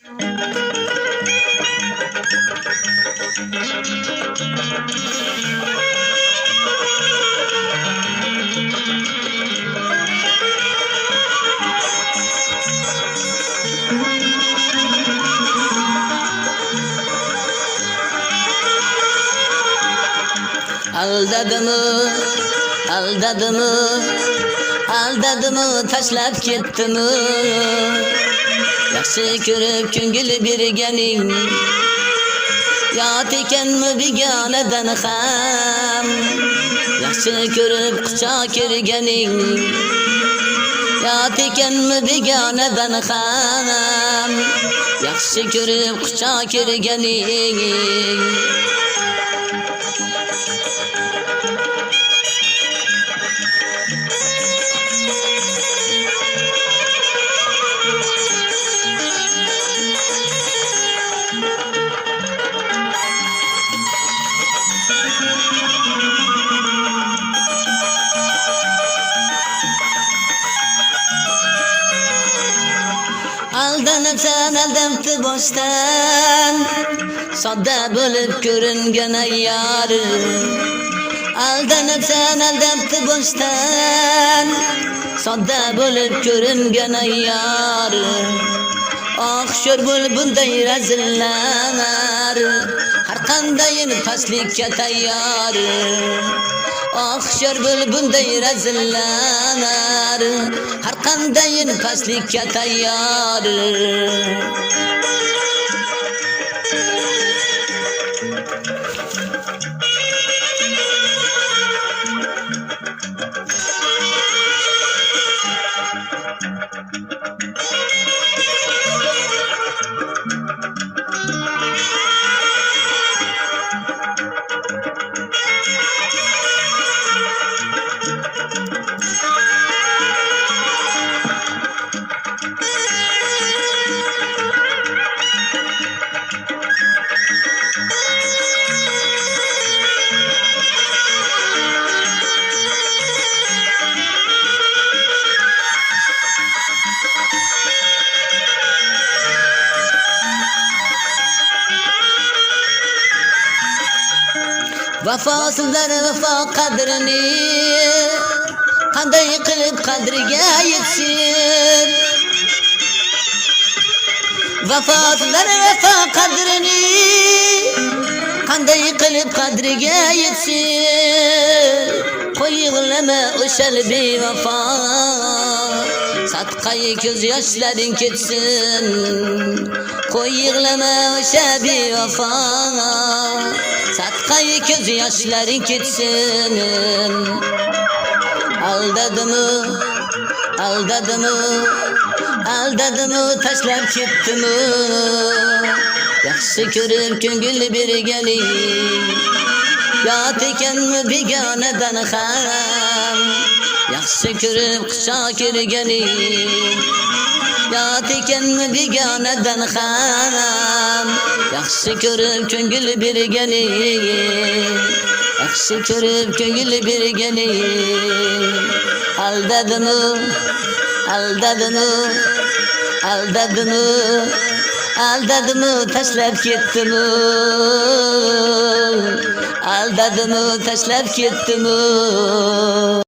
Aldadımı, aldadımı, aldadımı, tashlab ketdimi? Yaxshi ko'rib ko'ngil berganing, yot ekanmi begonadan ham? Yaxshi ko'rib quchoq kerganing, yot ekanmi begonadan ham? Yaxshi ko'rib quchoq kerganing. Aldanıpsan aldamtı boshdan, sodda bo'lib ko'ringan ayyorim. Aldanıpsan aldamtı boshdan, sodda bo'lib ko'ringan ayyorim. Ah sho'r bo'l bunday razillar, har qandayin pastlikka tayyor. Ah sho'r bo'l bunday razillar, har qandayin pastlikka tayyor. Vafosizlar vafo qadrini qanday qilib qadriga yetsin? Vafosizlar vafo qadrini qanday qilib qadriga yetsin? Qo'y yig'lama o'shal bevafo, sadqai ko'z yoshlaring ketsin. Qo'y yig'lama o'sha bevafo, sadqai ko'z yoshlaring ketsin. Aldadimi, aldadimi, aldadimi, tashlab ketdimi? Yaxshi ko'rib ko'ngil berganing, yot ekanmi begonadan ham? Yaxshi ko'rib quchoq kerganing, yot ekanmi begonadan ham? Yaxshi ko'rib ko'ngil berganing, yaxshi ko'rib ko'ngil berganing. Aldadimi, aldadimi, aldadimi, aldadimi, tashlab ketdimi? Aldadimi, tashlab ketdimi?